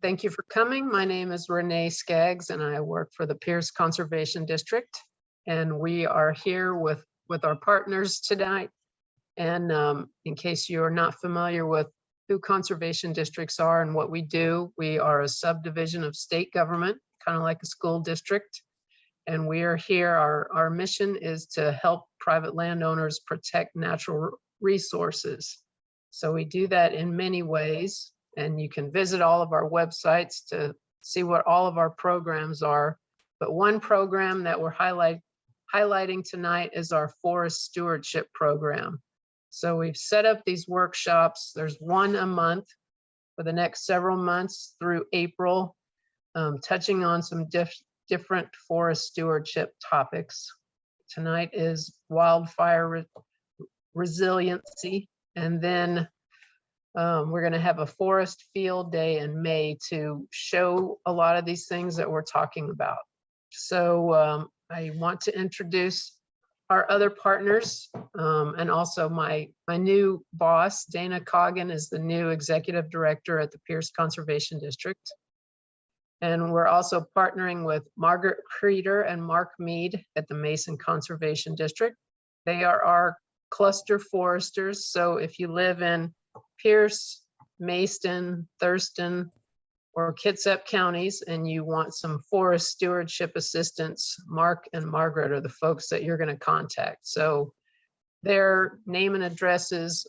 thank you for coming. My name is Renee Skaggs, and I work for the Pierce Conservation District. And we are here with our partners tonight. And in case you're not familiar with who conservation districts are and what we do, we are a subdivision of state government, kind of like a school district. And we are here, our mission is to help private landowners protect natural resources. So we do that in many ways, and you can visit all of our websites to see what all of our programs are. But one program that we're highlighting tonight is our forest stewardship program. So we've set up these workshops. There's one a month for the next several months through April, touching on some different forest stewardship topics. Tonight is wildfire resiliency, and then we're going to have a forest field day in May to show a lot of these things that we're talking about. So I want to introduce our other partners, and also my new boss, Dana Coggin, is the new executive director at the Pierce Conservation District. And we're also partnering with Margaret Creeder and Mark Mead at the Mason Conservation District. They are our cluster foresters. So if you live in Pierce, Mason, Thurston, or Kitsap counties and you want some forest stewardship assistance, Mark and Margaret are the folks that you're going to contact. So their name and addresses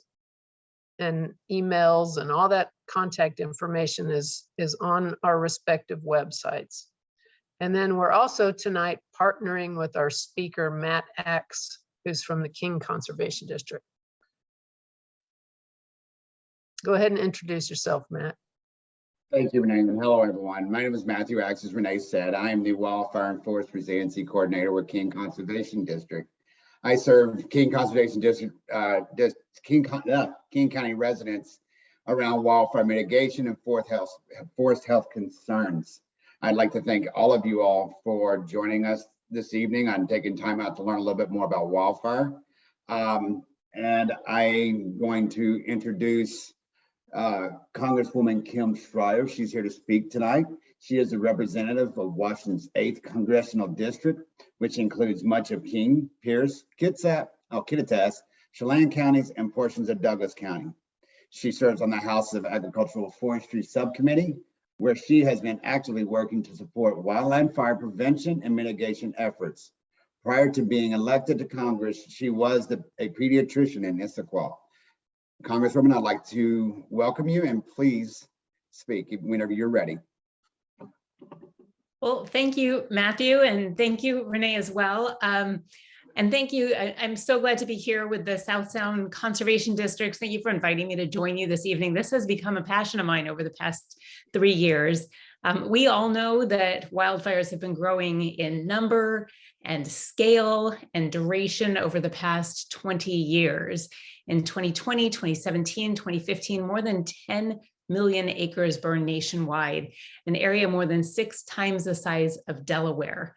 and emails and all that contact information is on our respective websites. And then we're also tonight partnering with our speaker, Matt Axe, who's from the King Conservation District. Go ahead and introduce yourself, Matt. Thank you, Renee, and hello, everyone. My name is Matthew Axe, as Renee said. I am the Wildfire and Forest Resiliency Coordinator with King Conservation District. I serve King Conservation District, King County residents around wildfire mitigation and forest health concerns. I'd like to thank all of you all for joining us this evening. I'm taking time out to learn a little bit more about wildfire. And I'm going to introduce Congresswoman Kim Shrier. She's here to speak tonight. She is a representative of Washington's 8th Congressional District, which includes much of King, Pierce, Kitsap, Kittitas, Chelan counties, and portions of Douglas County. She serves on the House of Agricultural Forestry Subcommittee, where she has been actively working to support wildland fire prevention and mitigation efforts. Prior to being elected to Congress, she was a pediatrician in Issaquah. Congresswoman, I'd like to welcome you, and please speak whenever you're ready. Well, thank you, Matthew, and thank you, Renee, as well. And thank you. I'm so glad to be here with the South Sound Conservation Districts. Thank you for inviting me to join you this evening. This has become a passion of mine over the past 3 years. We all know that wildfires have been growing in number and scale and duration over the past 20 years. In 2020, 2017, 2015, more than 10 million acres burned nationwide, an area more than 6 times the size of Delaware.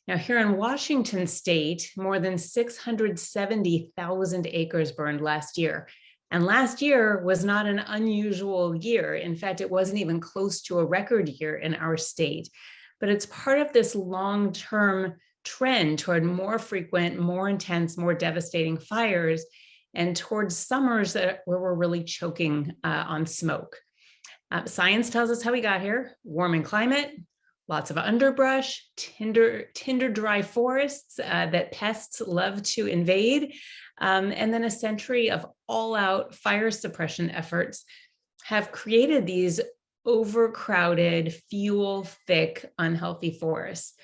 Now, here in Washington state, more than 670,000 acres burned last year. And last year was not an unusual year. In fact, it wasn't even close to a record year in our state. But it's part of this long-term trend toward more frequent, more intense, more devastating fires, and towards summers where we're really choking on smoke. Science tells us how we got here: warming climate, lots of underbrush, tinder dry forests that pests love to invade, and then a century of all-out fire suppression efforts have created these overcrowded, fuel-thick, unhealthy forests.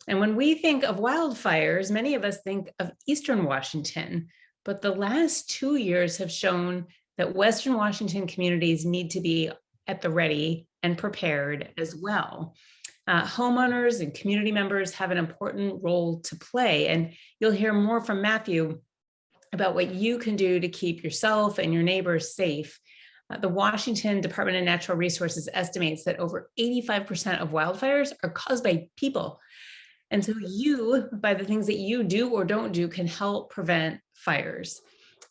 And when we think of wildfires, many of us think of Eastern Washington, but the last 2 years have shown that Western Washington communities need to be at the ready and prepared as well. Homeowners and community members have an important role to play, and you'll hear more from Matthew about what you can do to keep yourself and your neighbors safe. The Washington Department of Natural Resources estimates that over 85% of wildfires are caused by people. And so you, by the things that you do or don't do, can help prevent fires.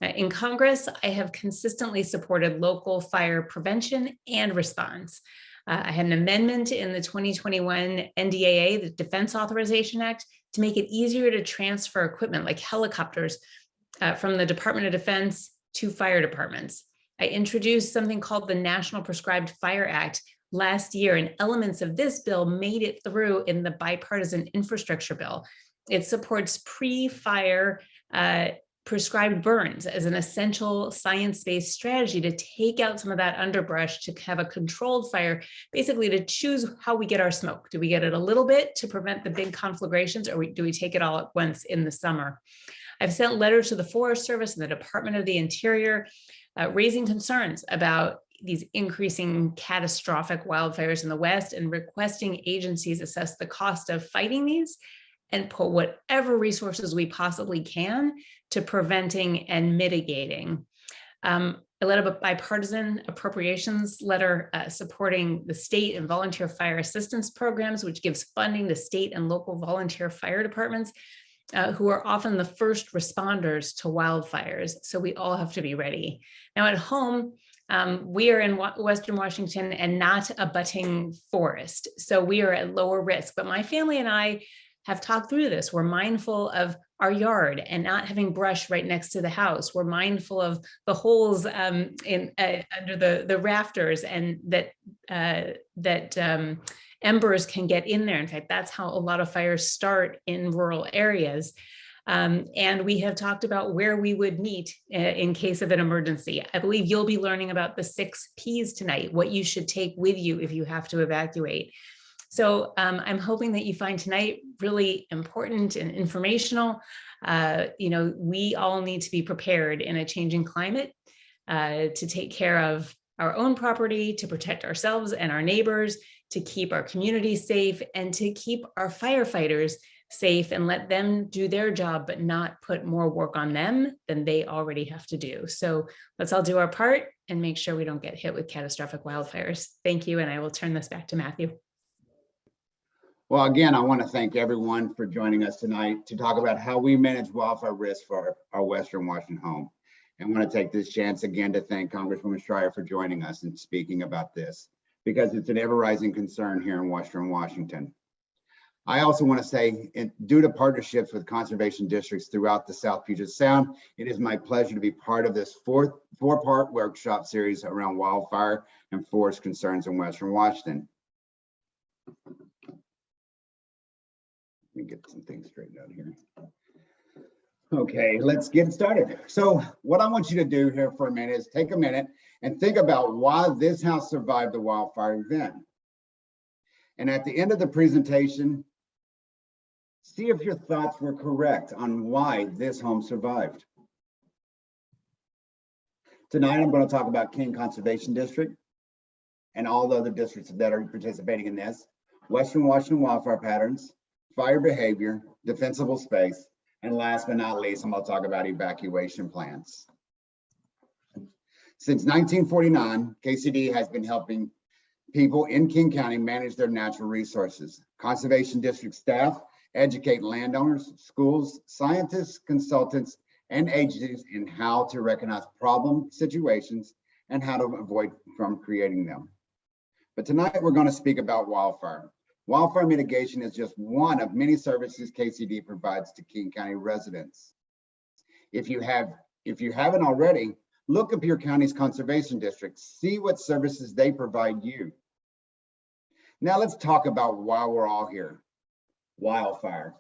In Congress, I have consistently supported local fire prevention and response. I had an amendment in the 2021 NDAA, the Defense Authorization Act, to make it easier to transfer equipment like helicopters from the Department of Defense to fire departments. I introduced something called the National Prescribed Fire Act last year, and elements of this bill made it through in the bipartisan infrastructure bill. It supports pre-fire prescribed burns as an essential science-based strategy to take out some of that underbrush, to have a controlled fire, basically to choose how we get our smoke. Do we get it a little bit to prevent the big conflagrations, or do we take it all at once in the summer? I've sent letters to the Forest Service and the Department of the Interior, raising concerns about these increasing catastrophic wildfires in the West and requesting agencies assess the cost of fighting these and put whatever resources we possibly can to preventing and mitigating. I led a bipartisan appropriations letter supporting the state and volunteer fire assistance programs, which gives funding to state and local volunteer fire departments, who are often the first responders to wildfires. So we all have to be ready. Now at home, we are in Western Washington and not a budding forest. So we are at lower risk, but my family and I have talked through this. We're mindful of our yard and not having brush right next to the house. We're mindful of the holes under the rafters, and that embers can get in there. In fact, that's how a lot of fires start in rural areas. And we have talked about where we would meet in case of an emergency. I believe you'll be learning about the 6 Ps tonight, what you should take with you if you have to evacuate. So I'm hoping that you find tonight really important and informational. We all need to be prepared in a changing climate to take care of our own property, to protect ourselves and our neighbors, to keep our community safe, and to keep our firefighters safe and let them do their job, but not put more work on them than they already have to do. So let's all do our part and make sure we don't get hit with catastrophic wildfires. Thank you, and I will turn this back to Matthew. Well, again, I want to thank everyone for joining us tonight to talk about how we manage wildfire risk for our Western Washington home. And I want to take this chance again to thank Congresswoman Shrier for joining us and speaking about this, because it's an ever-rising concern here in Western Washington. I also want to say, due to partnerships with conservation districts throughout the South Puget Sound, it is my pleasure to be part of this four-part workshop series around wildfire and forest concerns in Western Washington. Let me get some things straightened out here. Okay, let's get started. So what I want you to do here for a minute is take a minute and think about why this house survived the wildfire event. And at the end of the presentation, see if your thoughts were correct on why this home survived. Tonight, I'm going to talk about King Conservation District and all the other districts that are participating in this, Western Washington wildfire patterns, fire behavior, defensible space, and last but not least, I'm going to talk about evacuation plans. Since 1949, KCD has been helping people in King County manage their natural resources. Conservation District staff educate landowners, schools, scientists, consultants, and agencies in how to recognize problem situations and how to avoid from creating them. But tonight we're going to speak about wildfire. Wildfire mitigation is just one of many services KCD provides to King County residents. If you haven't already, look up your county's conservation district, see what services they provide you. Now let's talk about why we're all here. Wildfire.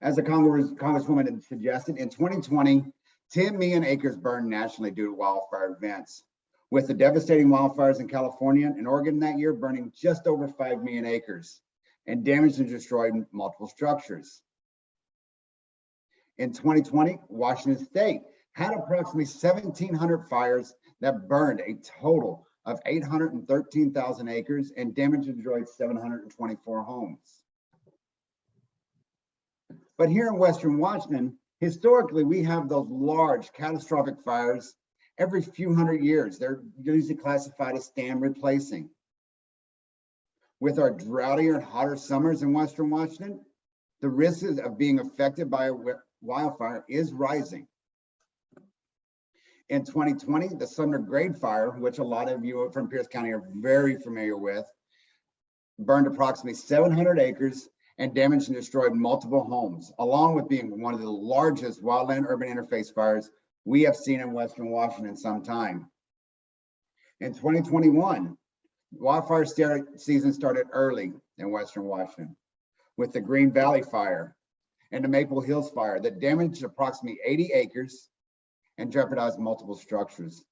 As the Congresswoman had suggested, in 2020, 10 million acres burned nationally due to wildfire events, with the devastating wildfires in California and Oregon that year burning just over 5 million acres and damaged and destroyed multiple structures. In 2020, Washington State had approximately 1,700 fires that burned a total of 813,000 acres and damaged and destroyed 724 homes. But here in Western Washington, historically, we have those large catastrophic fires every few hundred years. They're usually classified as stand replacing. With our droughtier and hotter summers in Western Washington, the risk of being affected by a wildfire is rising. In 2020, the Sumner grade fire, which a lot of you from Pierce County are very familiar with, burned approximately 700 acres and damaged and destroyed multiple homes, along with being one of the largest wildland urban interface fires we have seen in Western Washington in some time. In 2021, wildfire season started early in Western Washington with the Green Valley Fire and the Maple Hills Fire that damaged approximately 80 acres and jeopardized multiple structures.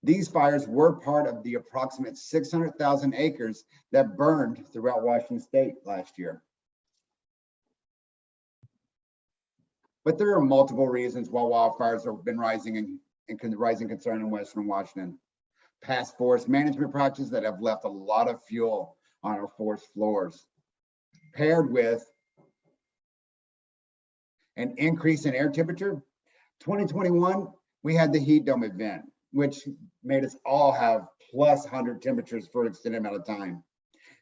These fires were part of the approximate 600,000 acres that burned throughout Washington state last year. But there are multiple reasons why wildfires have been rising concern in Western Washington. Past forest management practices that have left a lot of fuel on our forest floors, paired with an increase in air temperature. 2021, we had the heat dome event, which made us all have plus 100 temperatures for an extended amount of time.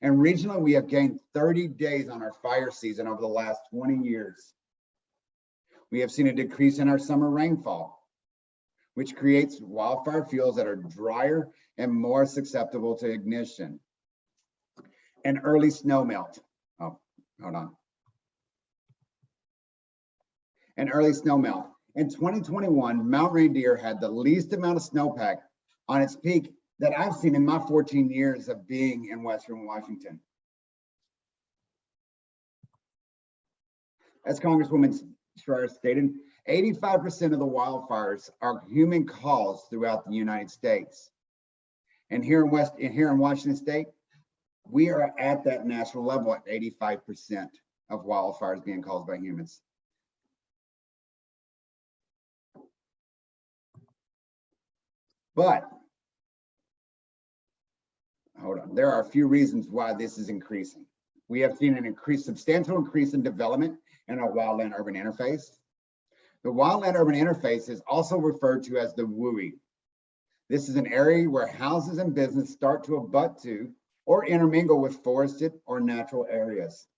And regionally, we have gained 30 days on our fire season over the last 20 years. We have seen a decrease in our summer rainfall, which creates wildfire fuels that are drier and more susceptible to ignition. And early snow melt. Oh, hold on. And early snow melt. In 2021, Mount Reindeer had the least amount of snowpack on its peak that I've seen in my 14 years of being in Western Washington. As Congresswoman Shrier stated, 85% of the wildfires are human caused throughout the United States. And here in Washington state, we are at that national level at 85% of wildfires being caused by humans. But hold on, there are a few reasons why this is increasing. We have seen an substantial increase in development in our wildland urban interface. The wildland urban interface is also referred to as the WUI. This is an area where houses and business start to abut to or intermingle with forested or natural areas.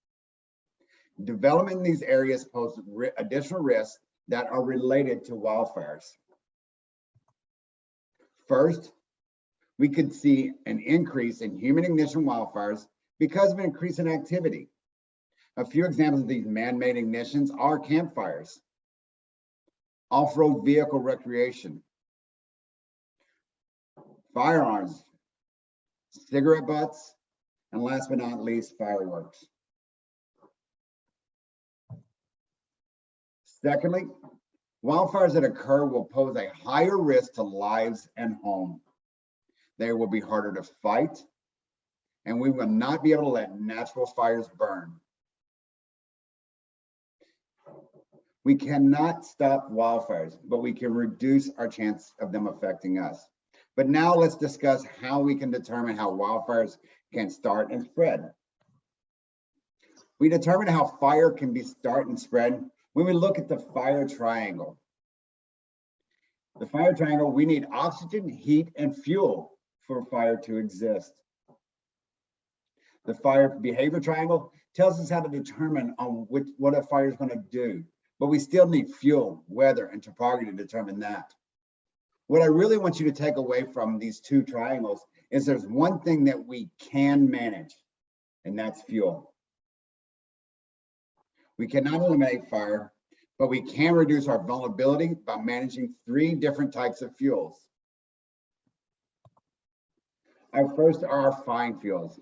Development in these areas poses additional risks that are related to wildfires. First, we could see an increase in human ignition wildfires because of an increase in activity. A few examples of these man-made ignitions are campfires, off-road vehicle recreation, firearms, cigarette butts, and last but not least, fireworks. Secondly, wildfires that occur will pose a higher risk to lives and home. They will be harder to fight, and we will not be able to let natural fires burn. We cannot stop wildfires, but we can reduce our chance of them affecting us. But now let's discuss how we can determine how wildfires can start and spread. We determine how fire can be start and spread when we look at the fire triangle. The fire triangle, we need oxygen, heat, and fuel for fire to exist. The fire behavior triangle tells us how to determine on what a fire is going to do, but we still need fuel, weather, and topography to determine that. What I really want you to take away from these two triangles is there's one thing that we can manage, and that's fuel. We cannot eliminate fire, but we can reduce our vulnerability by managing 3 different types of fuels. Our first are our fine fuels.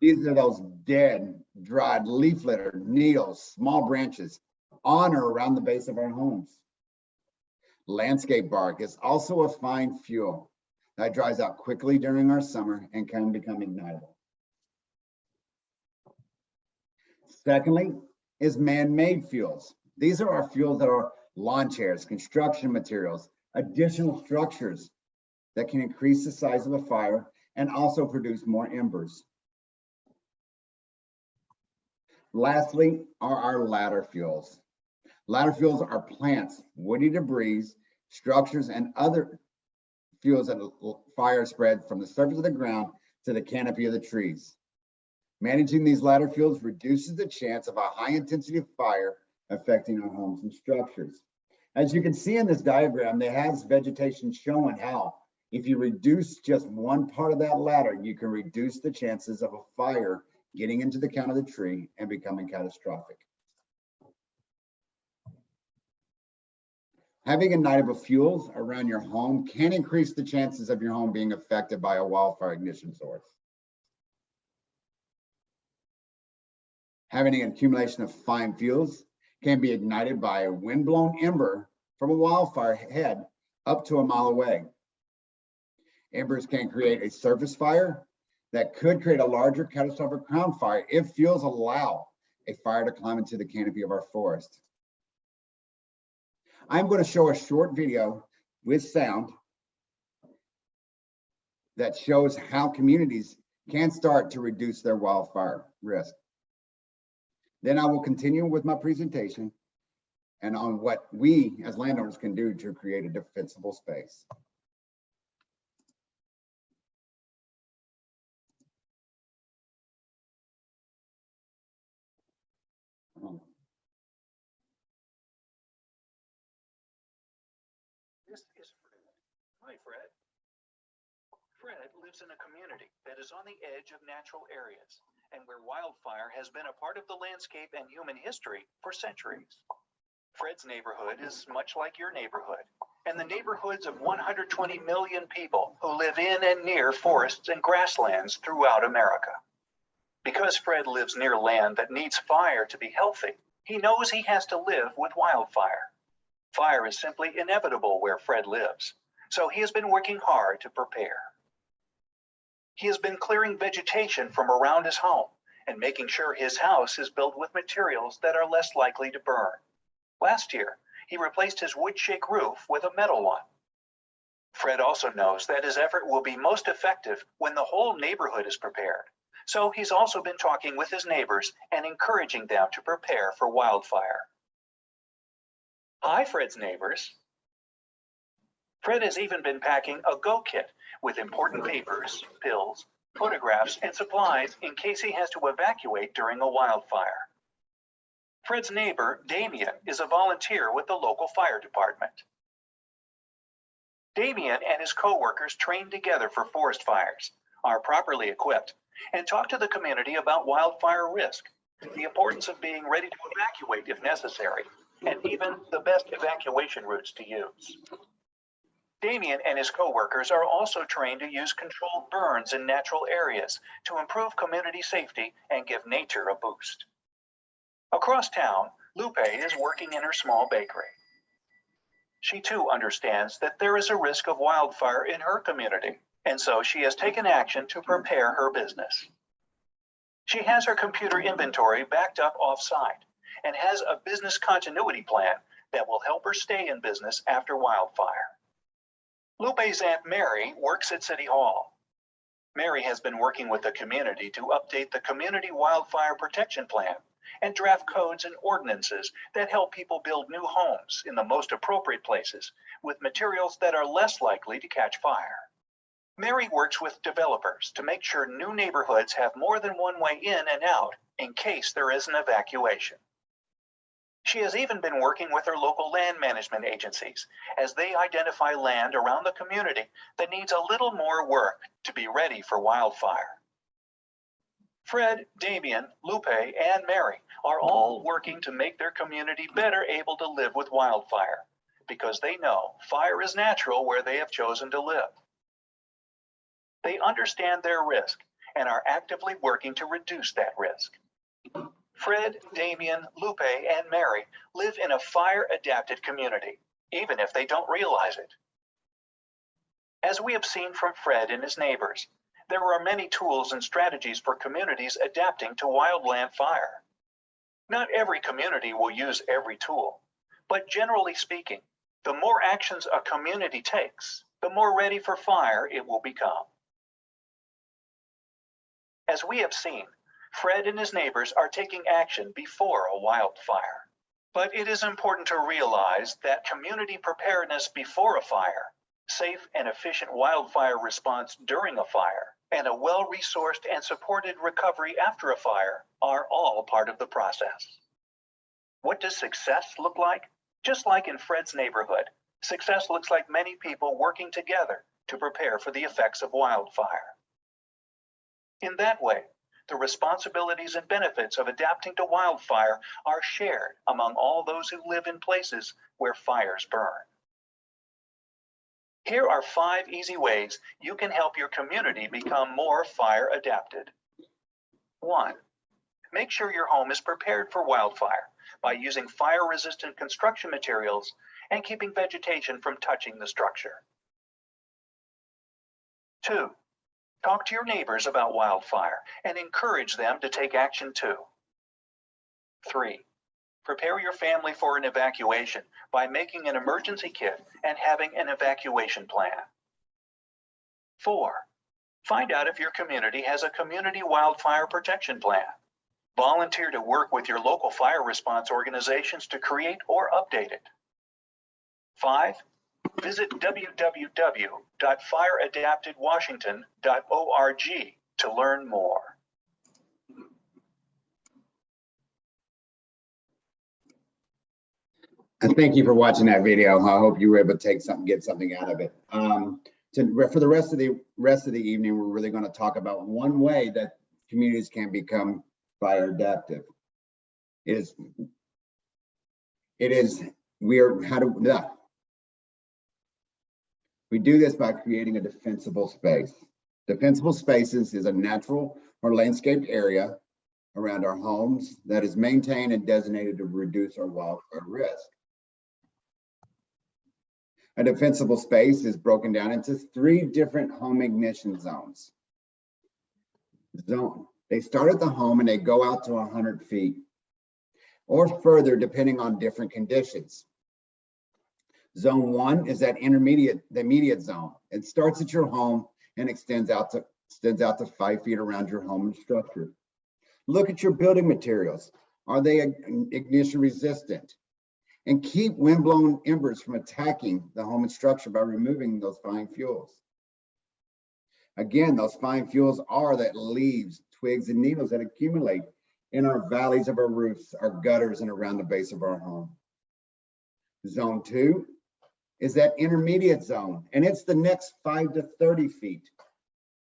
These are those dead, dried leaf litter, needles, small branches on or around the base of our homes. Landscape bark is also a fine fuel that dries out quickly during our summer and can become ignitable. Secondly is man-made fuels. These are our fuels that are lawn chairs, construction materials, additional structures that can increase the size of a fire and also produce more embers. Lastly are our ladder fuels. Ladder fuels are plants, woody debris, structures, and other fuels that fire spread from the surface of the ground to the canopy of the trees. Managing these ladder fuels reduces the chance of a high intensity of fire affecting our homes and structures. As you can see in this diagram, there has vegetation showing how if you reduce just one part of that ladder, you can reduce the chances of a fire getting into the count of the tree and becoming catastrophic. Having ignitable fuels around your home can increase the chances of your home being affected by a wildfire ignition source. Having an accumulation of fine fuels can be ignited by a windblown ember from a wildfire head up to a mile away. Embers can create a surface fire that could create a larger catastrophic ground fire if fuels allow a fire to climb into the canopy of our forest. I'm going to show a short video with sound that shows how communities can start to reduce their wildfire risk. Then I will continue with my presentation and on what we as landowners can do to create a defensible space. This is Fred. Hi, Fred. Fred lives in a community that is on the edge of natural areas and where wildfire has been a part of the landscape and human history for centuries. Fred's neighborhood is much like your neighborhood and the neighborhoods of 120 million people who live in and near forests and grasslands throughout America. Because Fred lives near land that needs fire to be healthy, he knows he has to live with wildfire. Fire is simply inevitable where Fred lives, so he has been working hard to prepare. He has been clearing vegetation from around his home and making sure his house is built with materials that are less likely to burn. Last year, he replaced his wood shake roof with a metal one. Fred also knows that his effort will be most effective when the whole neighborhood is prepared, so he's also been talking with his neighbors and encouraging them to prepare for wildfire. Hi, Fred's neighbors. Fred has even been packing a go kit with important papers, pills, photographs, and supplies in case he has to evacuate during a wildfire. Fred's neighbor, Damien, is a volunteer with the local fire department. Damien and his co-workers train together for forest fires, are properly equipped, and talk to the community about wildfire risk, the importance of being ready to evacuate if necessary, and even the best evacuation routes to use. Damien and his co-workers are also trained to use controlled burns in natural areas to improve community safety and give nature a boost. Across town, Lupe is working in her small bakery. She too understands that there is a risk of wildfire in her community, and so she has taken action to prepare her business. She has her computer inventory backed up off-site and has a business continuity plan that will help her stay in business after wildfire. Lupe's Aunt Mary works at City Hall. Mary has been working with the community to update the Community Wildfire Protection Plan and draft codes and ordinances that help people build new homes in the most appropriate places with materials that are less likely to catch fire. Mary works with developers to make sure new neighborhoods have more than one way in and out in case there is an evacuation. She has even been working with her local land management agencies as they identify land around the community that needs a little more work to be ready for wildfire. Fred, Damien, Lupe, and Mary are all working to make their community better able to live with wildfire because they know fire is natural where they have chosen to live. They understand their risk and are actively working to reduce that risk. Fred, Damien, Lupe, and Mary live in a fire-adapted community, even if they don't realize it. As we have seen from Fred and his neighbors, there are many tools and strategies for communities adapting to wildland fire. Not every community will use every tool, but generally speaking, the more actions a community takes, the more ready for fire it will become. As we have seen, Fred and his neighbors are taking action before a wildfire. But it is important to realize that community preparedness before a fire, safe and efficient wildfire response during a fire, and a well-resourced and supported recovery after a fire are all part of the process. What does success look like? Just like in Fred's neighborhood, success looks like many people working together to prepare for the effects of wildfire. In that way, the responsibilities and benefits of adapting to wildfire are shared among all those who live in places where fires burn. Here are 5 easy ways you can help your community become more fire adapted. 1. Make sure your home is prepared for wildfire by using fire-resistant construction materials and keeping vegetation from touching the structure. 2. Talk to your neighbors about wildfire and encourage them to take action too. 3. Prepare your family for an evacuation by making an emergency kit and having an evacuation plan. 4. Find out if your community has a community wildfire protection plan. Volunteer to work with your local fire response organizations to create or update it. 5. Visit www.fireadaptedwashington.org to learn more. And thank you for watching that video. I hope you were able to get something out of it. For the rest of the evening, we're really going to talk about one way that communities can become fire adaptive. We do this by creating a defensible space. Defensible spaces is a natural or landscaped area around our homes that is maintained and designated to reduce our wildfire risk. A defensible space is broken down into 3 different home ignition zones. They start at the home and they go out to 100 feet or further depending on different conditions. Zone 1 is that the immediate zone. It starts at your home and extends out to 5 feet around your home and structure. Look at your building materials. Are they ignition resistant? And keep windblown embers from attacking the home and structure by removing those fine fuels. Again, those fine fuels are that leaves, twigs, and needles that accumulate in our valleys of our roofs, our gutters, and around the base of our home. Zone 2 is that intermediate zone, and it's the next 5 to 30 feet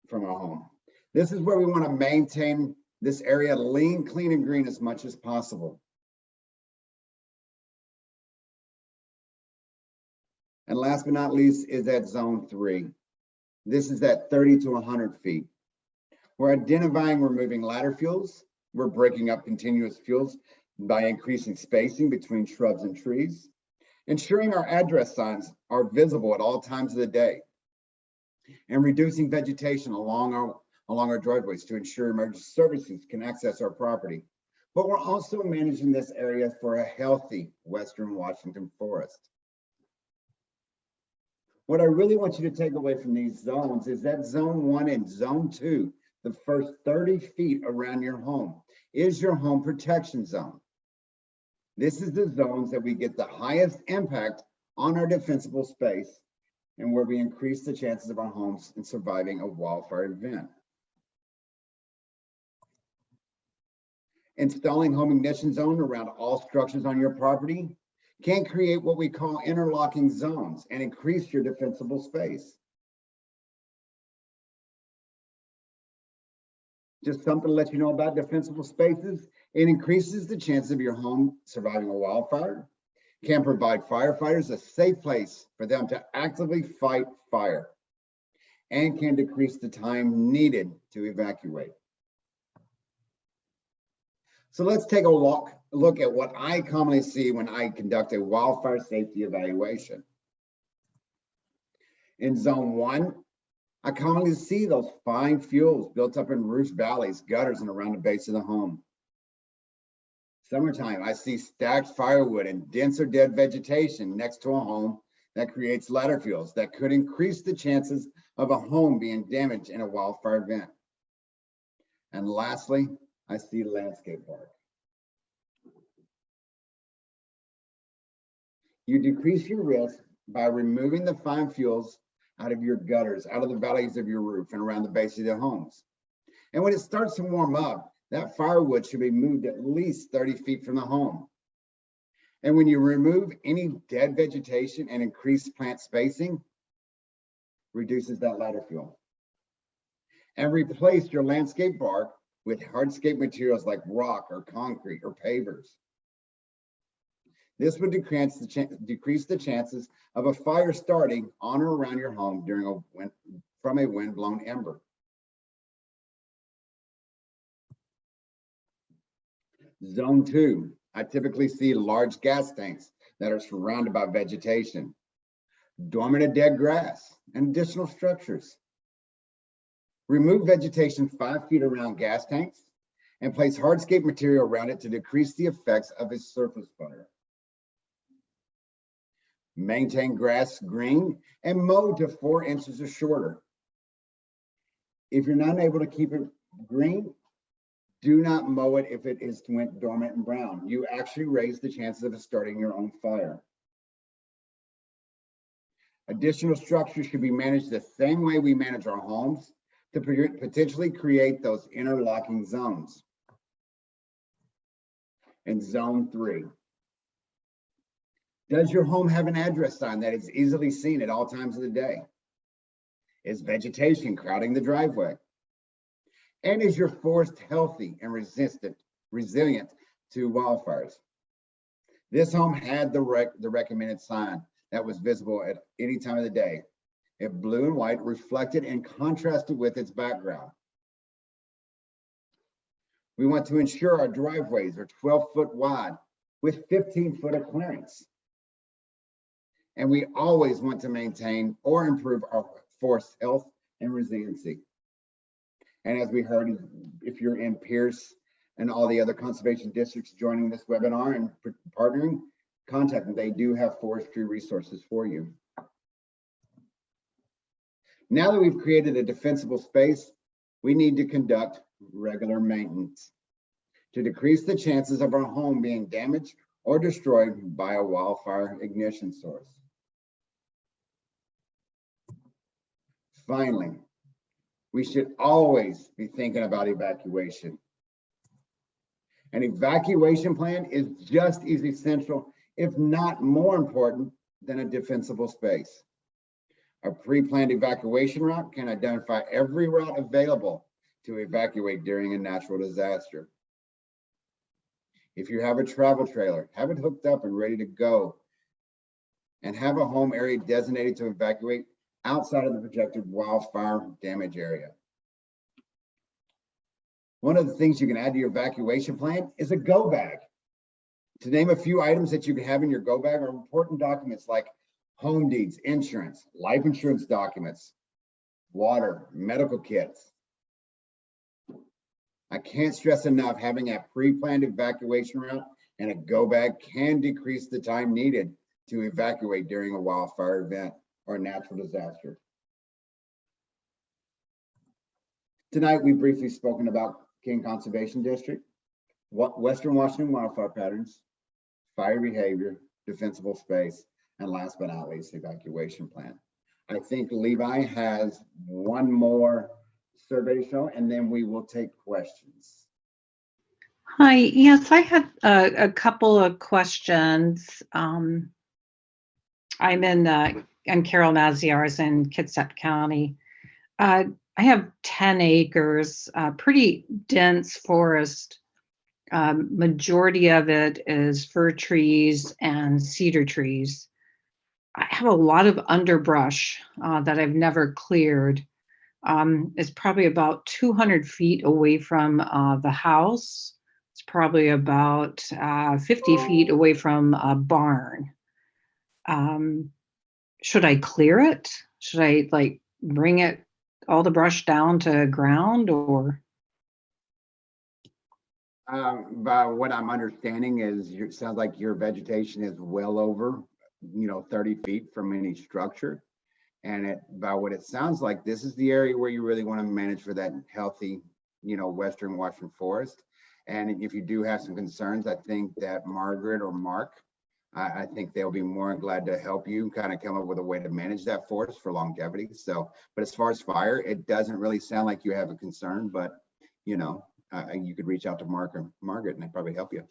from our home. This is where we want to maintain this area lean, clean, and green as much as possible. And last but not least is that zone 3. This is that 30 to 100 feet. We're identifying removing ladder fuels. We're breaking up continuous fuels by increasing spacing between shrubs and trees, ensuring our address signs are visible at all times of the day, and reducing vegetation along our driveways to ensure emergency services can access our property. But we're also managing this area for a healthy Western Washington forest. What I really want you to take away from these zones is that zone 1 and zone 2, the first 30 feet around your home, is your home protection zone. This is the zones that we get the highest impact on our defensible space and where we increase the chances of our homes in surviving a wildfire event. Installing home ignition zone around all structures on your property can create what we call interlocking zones and increase your defensible space. Just something to let you know about defensible spaces. It increases the chances of your home surviving a wildfire, can provide firefighters a safe place for them to actively fight fire, and can decrease the time needed to evacuate. So let's take a look at what I commonly see when I conduct a wildfire safety evaluation. In zone 1, I commonly see those fine fuels built up in roof valleys, gutters, and around the base of the home. Summertime, I see stacked firewood and denser dead vegetation next to a home that creates ladder fuels that could increase the chances of a home being damaged in a wildfire event. And lastly, I see landscape bark. You decrease your risk by removing the fine fuels out of your gutters, out of the valleys of your roof, and around the base of your homes. And when it starts to warm up, that firewood should be moved at least 30 feet from the home. And when you remove any dead vegetation and increase plant spacing, reduces that ladder fuel. And replace your landscape bark with hardscape materials like rock or concrete or pavers. This would decrease the chances of a fire starting on or around your home from a wind-blown ember. Zone 2, I typically see large gas tanks that are surrounded by vegetation, dormant or dead grass, and additional structures. Remove vegetation 5 feet around gas tanks and place hardscape material around it to decrease the effects of a surface fire. Maintain grass green and mow to 4 inches or shorter. If you're not able to keep it green, do not mow it if it went dormant and brown. You actually raise the chances of it starting your own fire. Additional structures should be managed the same way we manage our homes to potentially create those interlocking zones. In Zone 3, does your home have an address sign that is easily seen at all times of the day? Is vegetation crowding the driveway? And is your forest healthy and resilient to wildfires? This home had the recommended sign that was visible at any time of the day. It blue and white reflected and contrasted with its background. We want to ensure our driveways are 12-foot wide with 15-foot of clearance. And we always want to maintain or improve our forest health and resiliency. And as we heard, if you're in Pierce and all the other conservation districts joining this webinar and partnering, contact them. They do have forestry resources for you. Now that we've created a defensible space, we need to conduct regular maintenance to decrease the chances of our home being damaged or destroyed by a wildfire ignition source. Finally, we should always be thinking about evacuation. An evacuation plan is just as essential, if not more important, than a defensible space. A pre-planned evacuation route can identify every route available to evacuate during a natural disaster. If you have a travel trailer, have it hooked up and ready to go, and have a home area designated to evacuate outside of the projected wildfire damage area. One of the things you can add to your evacuation plan is a go bag. To name a few items that you can have in your go bag are important documents like home deeds, insurance, life insurance documents, water, medical kits. I can't stress enough, having a pre-planned evacuation route and a go bag can decrease the time needed to evacuate during a wildfire event or a natural disaster. Tonight, we've briefly spoken about King Conservation District, Western Washington wildfire patterns, fire behavior, defensible space, and last but not least, evacuation plan. I think Levi has one more survey to show, and then we will take questions. Hi, yes, I have a couple of questions. I'm Carol Maziarz in Kitsap County. I have 10 acres, pretty dense forest. Majority of it is fir trees and cedar trees. I have a lot of underbrush that I've never cleared. It's probably about 200 feet away from the house. It's probably about 50 feet away from a barn. Should I clear it? Should I like bring it, all the brush down to ground, or? By what I'm understanding is, it sounds like your vegetation is well over, 30 feet from any structure. And by what it sounds like, this is the area where you really want to manage for that healthy, Western Washington forest. And if you do have some concerns, I think that Margaret or Mark, I think they'll be more than glad to help you kind of come up with a way to manage that forest for longevity. So, but as far as fire, it doesn't really sound like you have a concern, but you could reach out to Mark or Margaret and they'd probably help you.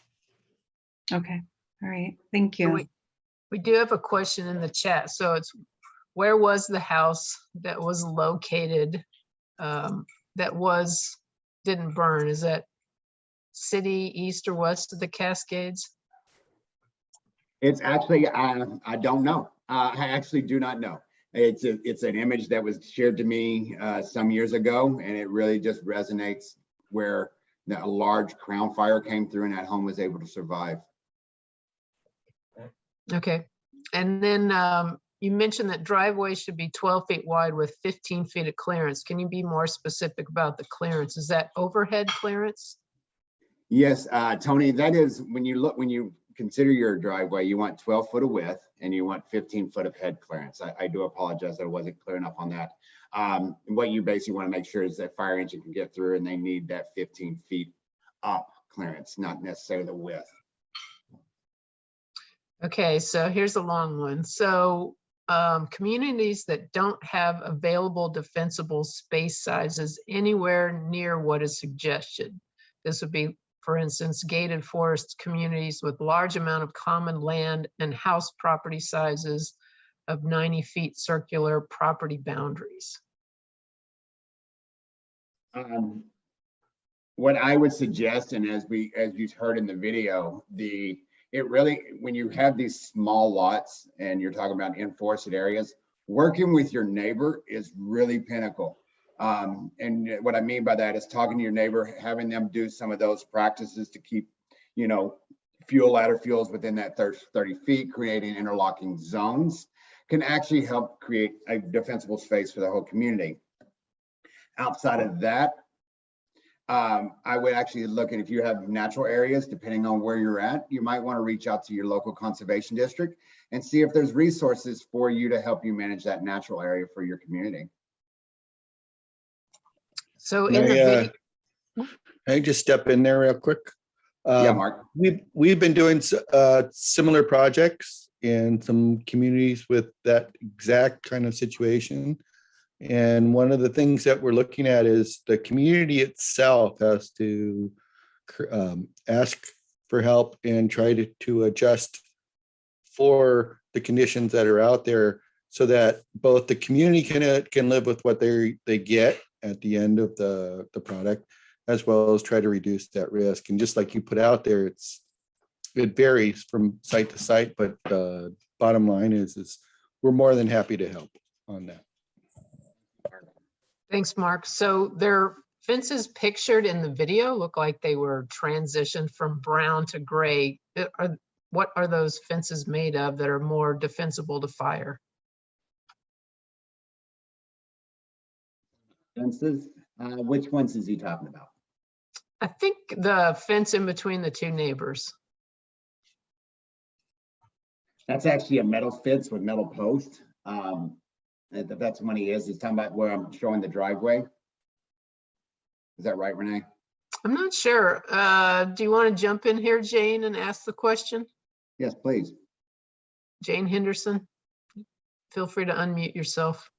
Okay, All right, thank So you. we do have a question in the chat. So it's, where was the house that was located, didn't burn? Is that city east or west of the Cascades? It's actually, I don't know. I actually do not know. It's an image that was shared to me some years ago, and it really just resonates where a large crown fire came through and that home was able to survive. Okay. And then you mentioned that driveways should be 12 feet wide with 15 feet of clearance. Can you be more specific about the clearance? Is that overhead clearance? Yes, Tony, that is when you consider your driveway, you want 12 foot of width and you want 15 foot of head clearance. I do apologize, I wasn't clear enough on that. What you basically want to make sure is that fire engine can get through, and they need that 15 feet up clearance, not necessarily the width. Okay, so here's a long one. So communities that don't have available defensible space sizes anywhere near what is suggested. This would be, for instance, gated forest communities with large amount of common land and house property sizes of 90 feet circular property boundaries. What I would suggest, and as you heard in the video, it really, when you have these small lots and you're talking about in forested areas, working with your neighbor is really pinnacle. And what I mean by that is talking to your neighbor, having them do some of those practices to keep, fuel ladder fuels within that 30 feet, creating interlocking zones can actually help create a defensible space for the whole community. Outside of that, I would actually look at, if you have natural areas, depending on where you're at, you might want to reach out to your local conservation district and see if there's resources for you to help you manage that natural area for your community. So in the video, I just step in there real quick. Yeah, Mark. We've been doing similar projects in some communities with that exact kind of situation. And one of the things that we're looking at is the community itself has to ask for help and try to adjust for the conditions that are out there, so that both the community can live with what they get at the end of the product, as well as try to reduce that risk. And just like you put out there, it varies from site to site, but the bottom line is we're more than happy to help on that. thanks, Mark. So their fences pictured in the video look like they were transitioned from brown to gray. What are those fences made of that are more defensible to fire? Fences, which ones is he talking about? I think the fence in between the two neighbors. That's actually a metal fence with metal posts. That's what he is. He's talking about where I'm showing the driveway. Is that right, Renee? I'm not sure. Do you want to jump in here, Jane, and ask the question? Yes, please. Jane Henderson, feel free to unmute yourself.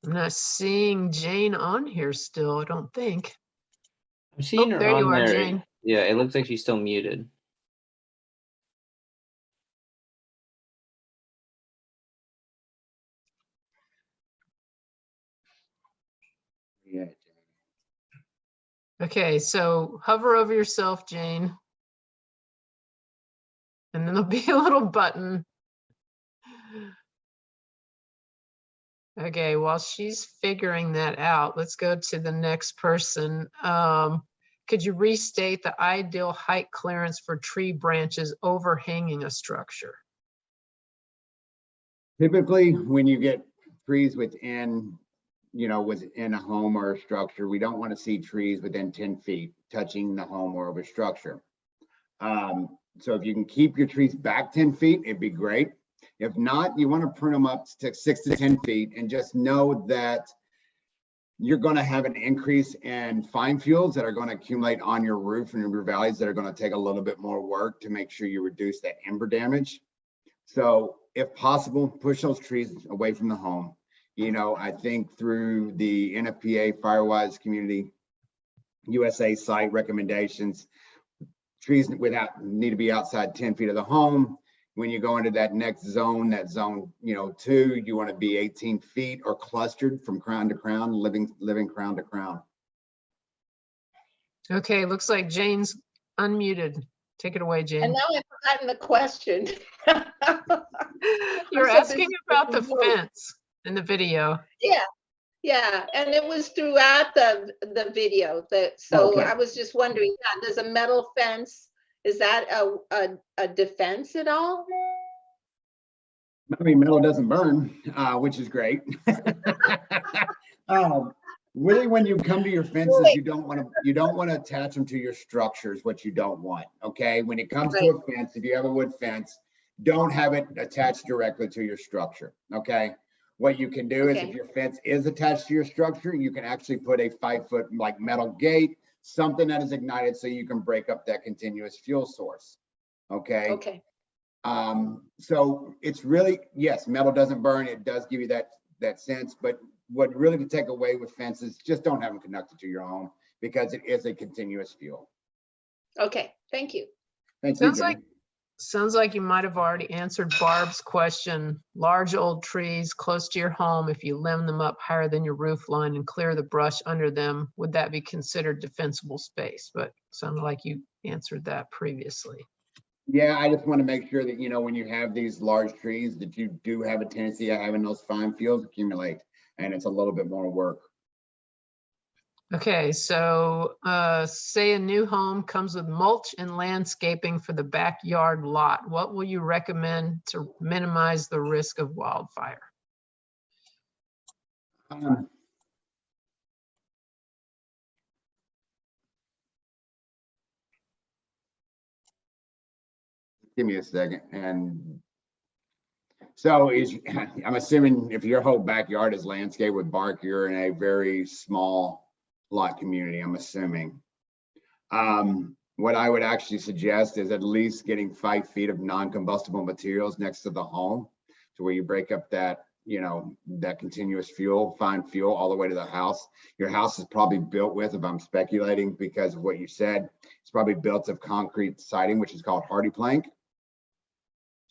I'm not seeing Jane on here still, I don't think. I'm seeing her there on you are, there. Jane. Yeah, it looks like she's still muted. Yeah. Okay, so hover over yourself, Jane. And then there'll be a little button. Okay, while she's figuring that out, let's go to the next person. Could you restate the ideal height clearance for tree branches overhanging a structure? Typically, when you get trees within a home or a structure, we don't want to see trees within 10 feet touching the home or of a structure. So if you can keep your trees back 10 feet, it'd be great. If not, you want to prune them up to 6 to 10 feet, and just know that you're going to have an increase in fine fuels that are going to accumulate on your roof and your valleys that are going to take a little bit more work to make sure you reduce that ember damage. So if possible, push those trees away from the home. You know, I think through the NFPA Firewise Community USA site recommendations, trees need to be outside 10 feet of the home. When you go into that next zone, that zone, you know, 2, you want to be 18 feet or clustered from crown to crown, living crown to crown. Okay, looks like Jane's unmuted. Take it away, And Jane. now I've forgotten the question. You're so asking busy about the taking notes. fence in the video. Yeah, and it was throughout the video so Okay. I was just wondering, there's a metal fence. Is that a defense at all? I mean, metal doesn't burn, which is great. Really, when you come to your fences, you don't want to attach them to your structures, what you don't want. Okay, when it comes to a fence, if you have a wood fence, don't have it attached directly to your structure. Okay, what you can do is if your fence is attached to your structure, you can actually put a 5-foot like metal gate, something that is ignited so you can break up that continuous fuel source. Okay. So it's really, yes, metal doesn't burn. It does give you that sense, but what really to take away with fences, just don't have them connected to your home because it is a continuous fuel. Okay, thank you. Thank you. Sounds like you might have already answered Barb's question. Large old trees close to your home, if you limb them up higher than your roof line and clear the brush under them, would that be considered defensible space? But sounded like you answered that previously. Yeah, I just want to make sure that, you know, when you have these large trees, that you do have a tendency of having those fine fuels accumulate, and it's a little bit more work. Okay, so say a new home comes with mulch and landscaping for the backyard lot. What will you recommend to minimize the risk of wildfire? Give me a second. And so I'm assuming if your whole backyard is landscaped with bark, you're in a very small lot community, I'm assuming. What I would actually suggest is at least getting 5 feet of non-combustible materials next to the home to where you break up that, you know, that continuous fuel, fine fuel all the way to the house. Your house is probably built with, if I'm speculating because of what you said, it's probably built of concrete siding, which is called hardy plank.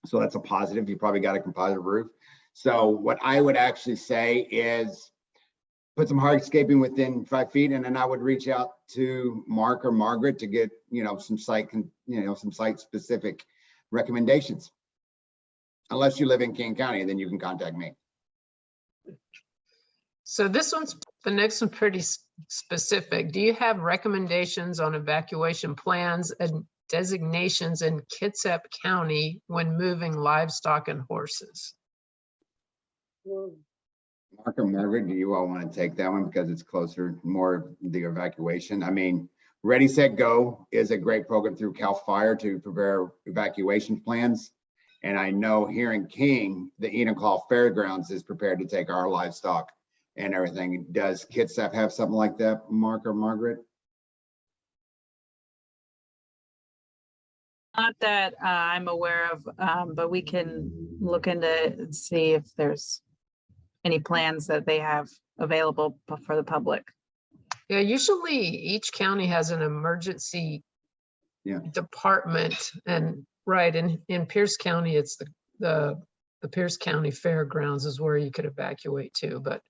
So that's a positive. You probably got a composite roof. So what I would actually say is put some hardscaping within 5 feet, and then I would reach out to Mark or Margaret to get, you know, some site specific recommendations. Unless you live in King County, then you can contact me. So the next one pretty specific. Do you have recommendations on evacuation plans and designations in Kitsap County when moving livestock and horses? Mark or Margaret, do you all want to take that one because it's closer, more the evacuation? I mean, Ready, Set, Go is a great program through CAL FIRE to prepare evacuation plans. And I know here in King, the Enumclaw Fairgrounds is prepared to take our livestock and everything. Does Kitsap have something like that, Mark or Margaret? Not that I'm aware of, but we can look into it and see if there's any plans that they have available for the public. Yeah, usually each county has an emergency department, and right in Pierce County, it's the Pierce County Fairgrounds is where you could evacuate to. But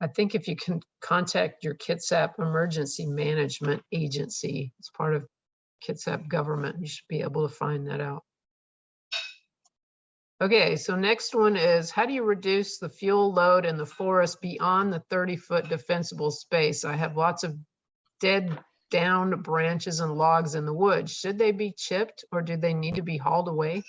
I think if you can contact your Kitsap Emergency Management Agency, it's part of Kitsap government, you should be able to find that out. Okay, so next one is, how do you reduce the fuel load in the forest beyond the 30-foot defensible space? I have lots of dead downed branches and logs in the woods. Should they be chipped or do they need to be hauled away?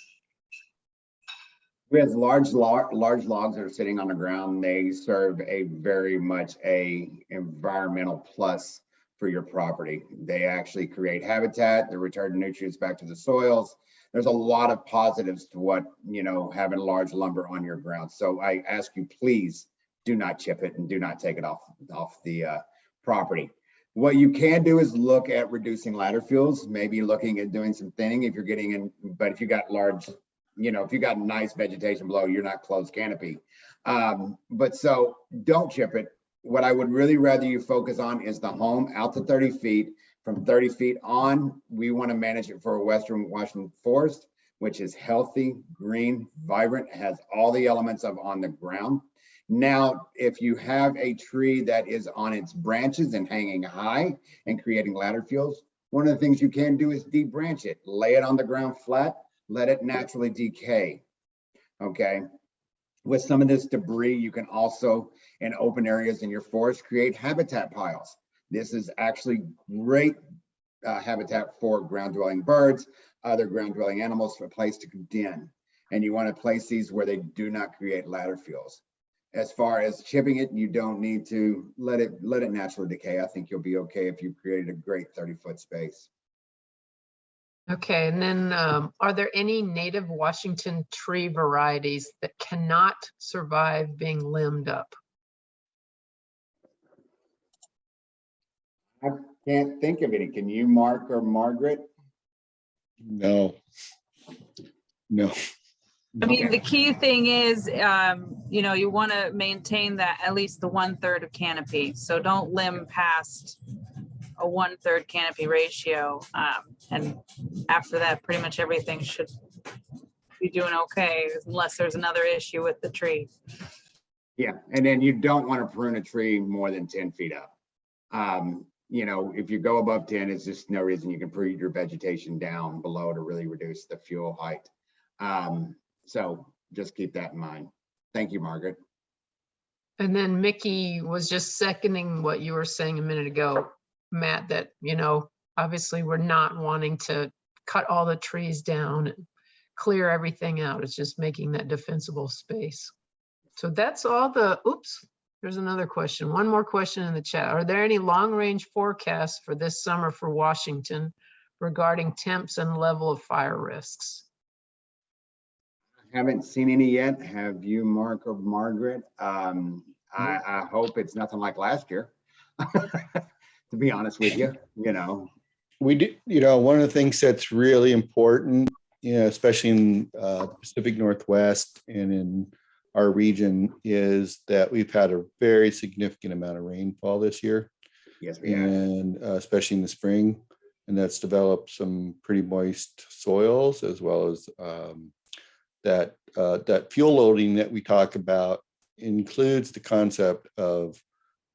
We have large logs that are sitting on the ground. They serve a very much a environmental plus for your property. They actually create habitat, they return nutrients back to the soils. There's a lot of positives to what, you know, having large lumber on your ground. So I ask you, please do not chip it and do not take it off the property. What you can do is look at reducing ladder fuels, maybe looking at doing some thinning if you're getting in, but if you got large You know, if you got nice vegetation below, you're not closed canopy. But so don't chip it. What I would really rather you focus on is the home out to 30 feet. From 30 feet on, we want to manage it for a Western Washington forest, which is healthy, green, vibrant, has all the elements of on the ground. Now, if you have a tree that is on its branches and hanging high and creating ladder fields, one of the things you can do is debranch it, lay it on the ground flat, let it naturally decay. Okay. With some of this debris, you can also, in open areas in your forest, create habitat piles. This is actually great habitat for ground dwelling birds, other ground dwelling animals, for a place to den. And you want to place these where they do not create ladder fields. As far as chipping it, you don't need to let it naturally decay. I think you'll be okay if you created a great 30-foot space. Okay, and then are there any native Washington tree varieties that cannot survive being limbed up? I can't think of any. Can you, Mark or Margaret? No. I mean, Okay. the key thing is, you know, you want to maintain that at least the 1/3 of canopy. So don't limb past a 1/3 canopy ratio. And after that, pretty much everything should be doing okay, unless there's another issue with the tree. Yeah, and then you don't want to prune a tree more than 10 feet up. You know, if you go above 10, it's just no reason you can prune your vegetation down below to really reduce the fuel height. So just keep that in mind. Thank you, Margaret. And then Mickey was just seconding what you were saying a minute ago, Matt, that, you know, obviously we're not wanting to cut all the trees down and clear everything out. It's just making that defensible space. So that's all the, oops, there's another question. One more question in the chat. Are there any long-range forecasts for this summer for Washington regarding temps and level of fire risks? Haven't seen any yet. Have you, Mark or Margaret? I hope it's nothing like last year, to be honest with you, you know. We do, you know, one of the things that's really important, you know, especially in the Pacific Northwest and in our region, is that we've had a very significant amount of rainfall this year. Yes, we have. And especially in the spring, and that's developed some pretty moist soils, as well as that fuel loading that we talk about includes the concept of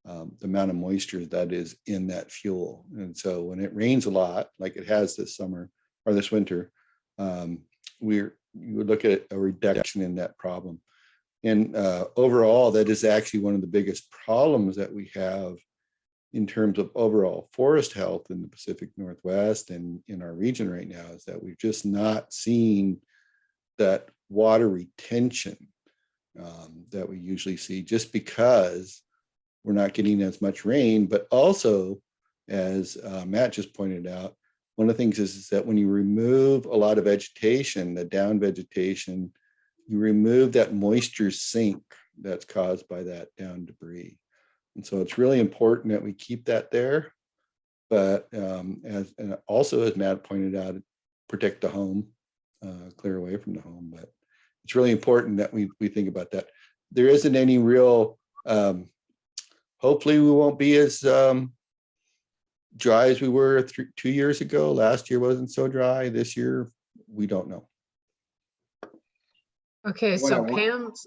the amount of moisture that is in that fuel. And so when it rains a lot, like it has this summer or this winter, you would look at a reduction in that problem. And overall, that is actually one of the biggest problems that we have in terms of overall forest health in the Pacific Northwest and in our region right now, is that we've just not seen that water retention that we usually see, just because we're not getting as much rain. But also, as Matt just pointed out, one of the things is that when you remove a lot of vegetation, the down vegetation, you remove that moisture sink that's caused by that down debris. And so it's really important that we keep that there. But and also, as Matt pointed out, protect the home, clear away from the home. But it's really important that we think about that. There isn't any real, hopefully we won't be as dry as we were 2 years ago. Last year wasn't so dry. This year, we don't know. Okay, What so Pam's,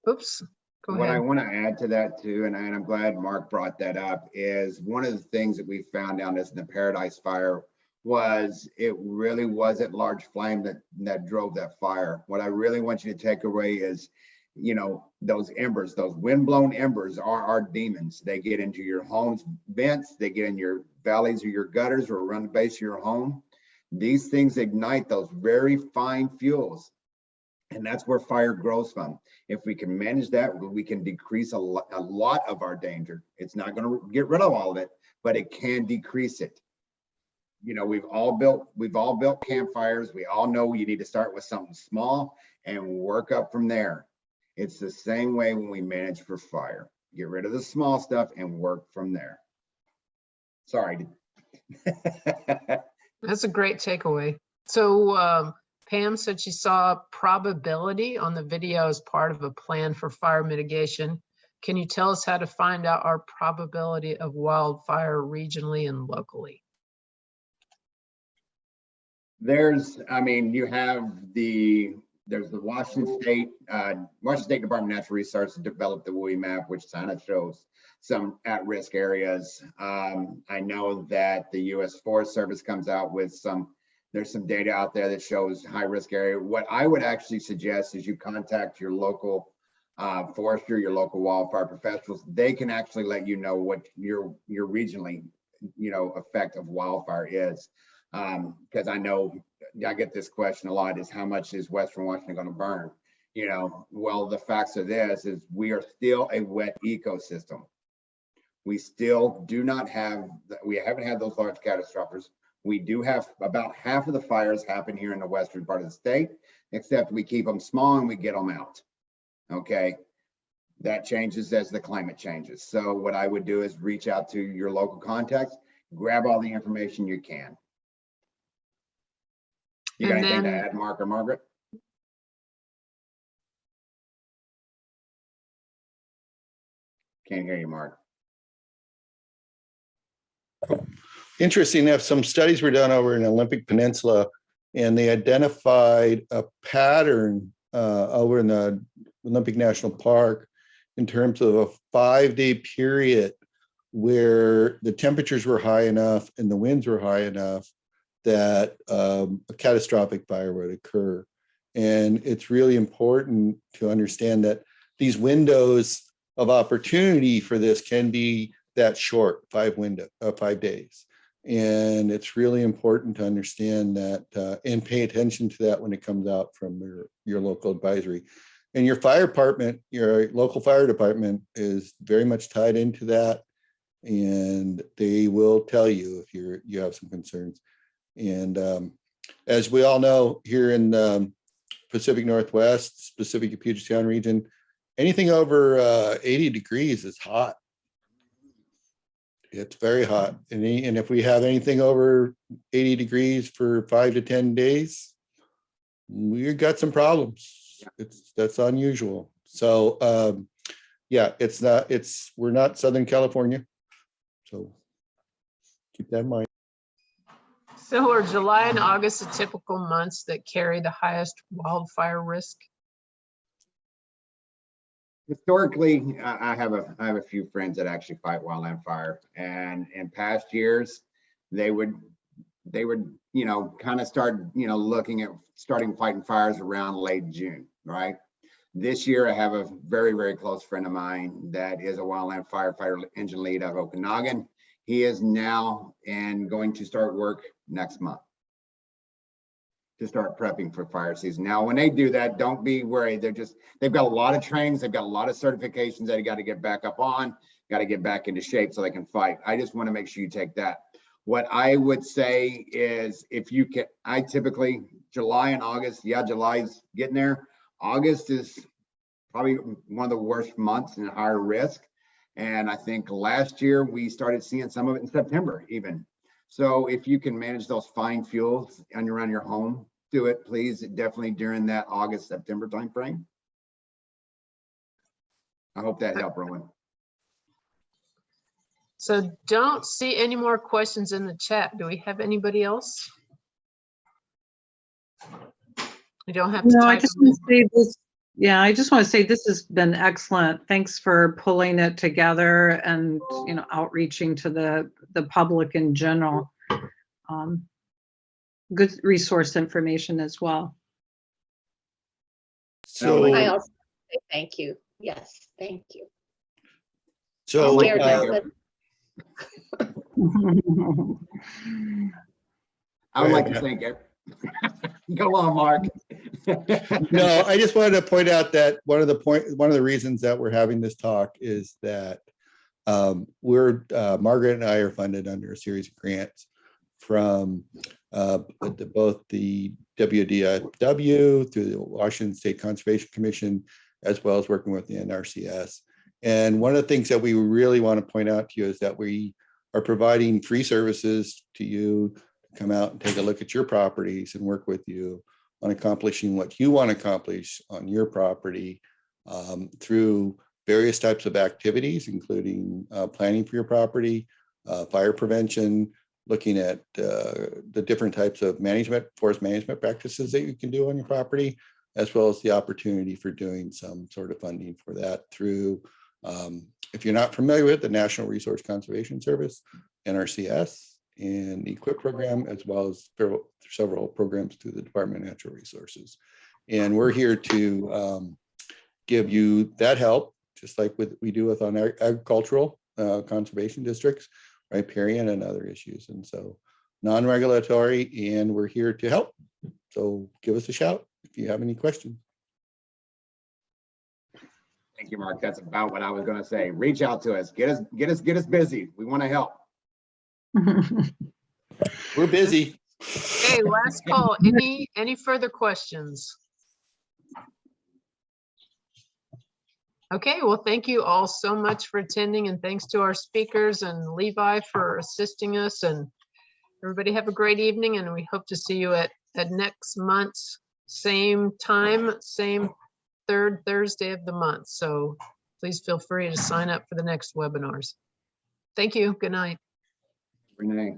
oops, go What I ahead. want to add to that too, and I'm glad Mark brought that up, is one of the things that we found down this in the Paradise Fire was it really wasn't large flame that drove that fire. What I really want you to take away is, you know, those embers, those windblown embers are our demons. They get into your home's vents, they get in your valleys or your gutters or around the base of your home. These things ignite those very fine fuels. And that's where fire grows from. If we can manage that, we can decrease a lot of our danger. It's not going to get rid of all of it, but it can decrease it. You know, we've all built campfires. We all know you need to start with something small and work up from there. It's the same way when we manage for fire. Get rid of the small stuff and work from there. Sorry. That's a great takeaway. So Pam said she saw probability on the video as part of a plan for fire mitigation. Can you tell us how to find out our probability of wildfire regionally and locally? I mean, you have there's the Washington State Department of Natural Resources developed the WUI map, which kind of shows some at-risk areas. I know that the U.S. Forest Service comes out with there's some data out there that shows high-risk area. What I would actually suggest is you contact your local forester, your local wildfire professionals. They can actually let you know what your regionally, effect of wildfire is. Because I know I get this question a lot, is how much is Western Washington going to burn? Well, the facts of this is we are still a wet ecosystem. We still we haven't had those large catastrophes. We do have about half of the fires happen here in the western part of the state, except we keep them small and we get them out. Okay. That changes as the climate changes. So what I would do is reach out to your local contacts, grab all the information you can. You got anything to add, Mark or Margaret? Can't hear you, Mark. Interesting enough, some studies were done over in Olympic Peninsula, and they identified a pattern over in the Olympic National Park in terms of a 5-day period where the temperatures were high enough and the winds were high enough that a catastrophic fire would occur. And it's really important to understand that these windows of opportunity for this can be that short, 5 days. And it's really important to understand that and pay attention to that when it comes out from your local advisory. And your fire department, your local fire department is very much tied into that. And they will tell you if you have some concerns. And as we all know, here in the Pacific Northwest, specific Puget Sound region, anything over 80 degrees is hot. It's very hot. And if we have anything over 80 degrees for 5 to 10 days, we've got some problems. That's unusual. So yeah, we're not Southern California. So keep that in mind. So are July and August the typical months that carry the highest wildfire risk? Historically, I have a few friends that actually fight wildland fire, and in past years, they would kind of start looking at starting fighting fires around late June, right? This year, I have a very, very close friend of mine that is a wildland firefighter engine lead of Okanagan. He is now going to start work next month to start prepping for fire season. Now, when they do that, don't be worried. They've got a lot of trainings. They've got a lot of certifications that you got to get back up on, got to get back into shape so they can fight. I just want to make sure you take that. What I would say is if you can, I typically July and August, yeah, July's getting there. August is probably one of the worst months and higher risk. And I think last year we started seeing some of it in September even. So if you can manage those fine fuels around your home, do it, please. Definitely during that August, September timeframe. I hope that helped, Rowan. So don't see any more questions in the chat. Do we have anybody else? We don't have to No, I type just them in. want to say this. Yeah, I just want to say this has been excellent. Thanks for pulling it together and outreaching to the public in general. Good resource information as well. So I also say thank you. Yes, thank you. So Scared now, but I would like to thank it. Go on, Mark. no, I just wanted to point out that one of the reasons that we're having this talk is that Margaret and I are funded under a series of grants from both the WDFW through the Washington State Conservation Commission, as well as working with the NRCS. And one of the things that we really want to point out to you is that we are providing free services to you to come out and take a look at your properties and work with you on accomplishing what you want to accomplish on your property through various types of activities, including planning for your property, fire prevention, looking at the different types of forest management practices that you can do on your property, as well as the opportunity for doing some sort of funding for that through, if you're not familiar with the National Resource Conservation Service, NRCS, and the EQUIP program, as well as several programs through the Department of Natural Resources. And we're here to give you that help, just like we do with on our agricultural conservation districts, riparian and other issues. And so non-regulatory, and we're here to help. So give us a shout if you have any questions. Thank you, Mark. That's about what I was going to say. Reach out to us. Get us busy. We want to help. We're busy. Okay, last call. Any further questions? Okay, well, thank you all so much for attending, and thanks to our speakers and Levi for assisting us, and everybody have a great evening, and we hope to see you at next month's same time, same third Thursday of the month. So please feel free to sign up for the next webinars. Thank you. Good night. Renee.